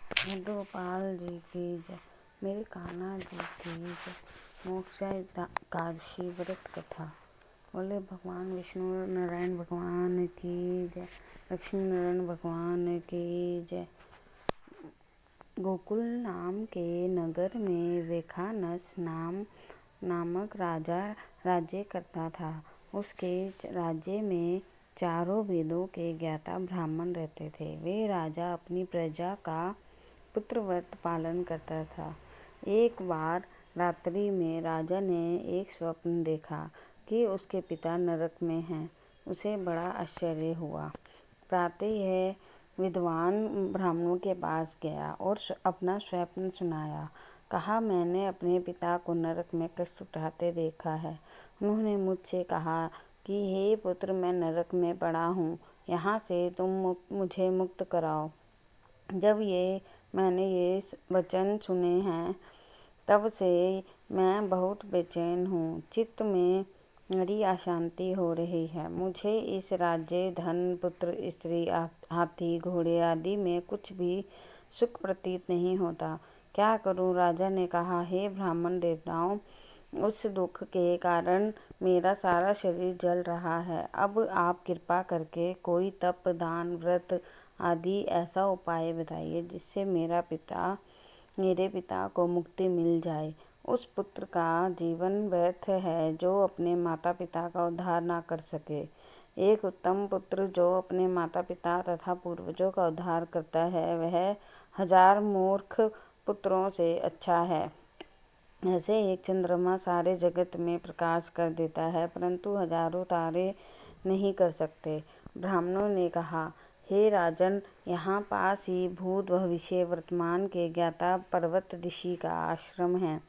गोपाल जी की जय। मेरे कान्हा जी की जय। मोक्षा एकादशी व्रत कथा। बोले भगवान विष्णु नारायण भगवान की जय। लक्ष्मी नारायण भगवान की जय। गोकुल नाम के नगर में वेखानस नामक राजा राज्य करता था। उसके राज्य में चारों वेदों के ज्ञाता ब्राह्मण रहते थे। वे राजा अपनी प्रजा का पुत्रव्रत पालन करता था। एक बार रात्रि में राजा ने एक स्वप्न देखा कि उसके पिता नरक में हैं। उसे बड़ा आश्चर्य हुआ। प्रातः यह विद्वान ब्राह्मणों के पास गया और अपना स्वप्न सुनाया। कहा, मैंने अपने पिता को नरक में कष्ट उठाते देखा है। उन्होंने मुझसे कहा कि हे पुत्र, मैं नरक में पड़ा हूँ, यहाँ से तुम मुझे मुक्त कराओ। जब मैंने ये वचन सुने हैं, तब से मैं बहुत बेचैन हूँ। चित्त में बड़ी अशांति हो रही है। मुझे इस राज्य, धन, पुत्र, स्त्री, हाथी, घोड़े आदि में कुछ भी सुख प्रतीत नहीं होता। क्या करूं? राजा ने कहा, हे ब्राह्मण देवताओं, उस दुख के कारण मेरा सारा शरीर जल रहा है। अब आप कृपा करके कोई तप, दान, व्रत आदि ऐसा उपाय बताइए जिससे मेरे पिता को मुक्ति मिल जाए। उस पुत्र का जीवन व्यर्थ है जो अपने माता पिता का उद्धार ना कर सके। एक उत्तम पुत्र जो अपने माता पिता तथा पूर्वजों का उद्धार करता है, वह 1000 मूर्ख पुत्रों से अच्छा है। ऐसे एक चंद्रमा सारे जगत में प्रकाश कर देता है, परंतु हजारों तारे नहीं कर सकते। ब्राह्मणों ने कहा, हे राजन, यहाँ पास ही भूत, भविष्य, वर्तमान के ज्ञाता पर्वत ऋषि का आश्रम है।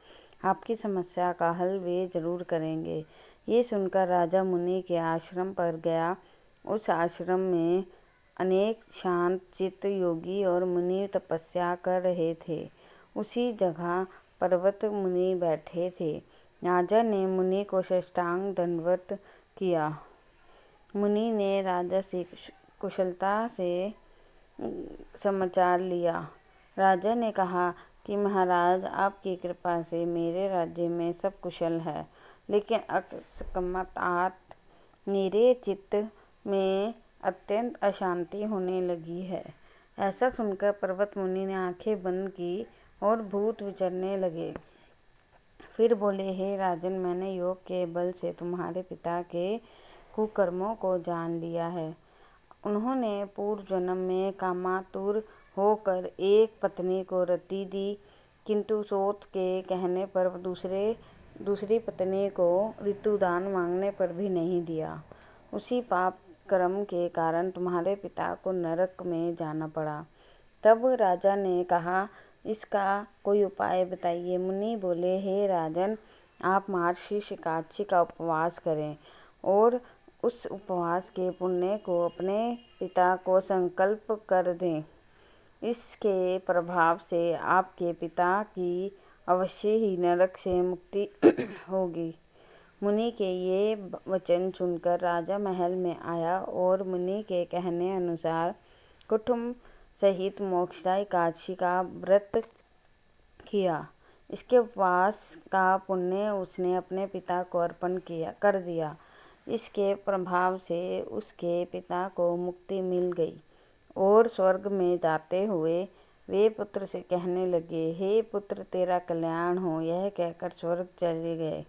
आपकी समस्या का हल वे जरूर करेंगे। ये सुनकर राजा मुनि के आश्रम पर गया। उस आश्रम में अनेक शांत चित्त योगी और मुनि तपस्या कर रहे थे। उसी जगह पर्वत मुनि बैठे थे। राजा ने मुनि को साष्टांग दंडवत किया। मुनि ने राजा से कुशलता से समाचार लिया। राजा ने कहा कि महाराज, आपकी कृपा से मेरे राज्य में सब कुशल है, लेकिन अकस्मात मेरे चित्त में अत्यंत अशांति होने लगी है। ऐसा सुनकर पर्वत मुनि ने आंखें बंद की और भूत विचरने लगे। फिर बोले, हे राजन, मैंने योग के बल से तुम्हारे पिता के कुकर्मों को जान लिया है। उन्होंने पूर्व जन्म में कामातुर होकर एक पत्नी को रति दी, किंतु सोत के कहने पर दूसरी पत्नी को ऋतुदान मांगने पर भी नहीं दिया। उसी पाप कर्म के कारण तुम्हारे पिता को नरक में जाना पड़ा। तब राजा ने कहा, इसका कोई उपाय बताइए। मुनि बोले, हे राजन, आप मार्गशीर्ष एकादशी का उपवास करें और उस उपवास के पुण्य को अपने पिता को संकल्प कर दें। इसके प्रभाव से आपके पिता की अवश्य ही नरक से मुक्ति होगी। मुनि के ये वचन सुनकर राजा महल में आया और मुनि के कहने अनुसार कुटुंब सहित मोक्षा एकादशी का व्रत किया। इसके उपवास का पुण्य उसने अपने पिता को अर्पण कर दिया। इसके प्रभाव से उसके पिता को मुक्ति मिल गई और स्वर्ग में जाते हुए वे पुत्र से कहने लगे, हे पुत्र, तेरा कल्याण हो। यह कहकर स्वर्ग चले गए।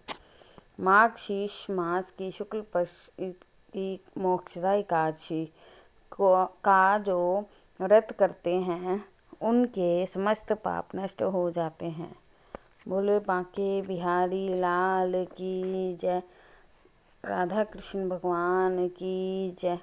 मार्गशीर्ष मास की शुक्ल पक्ष की मोक्षा एकादशी का जो व्रत करते हैं, उनके समस्त पाप नष्ट हो जाते हैं। बोले बांके बिहारी लाल की जय। राधा कृष्ण भगवान की जय।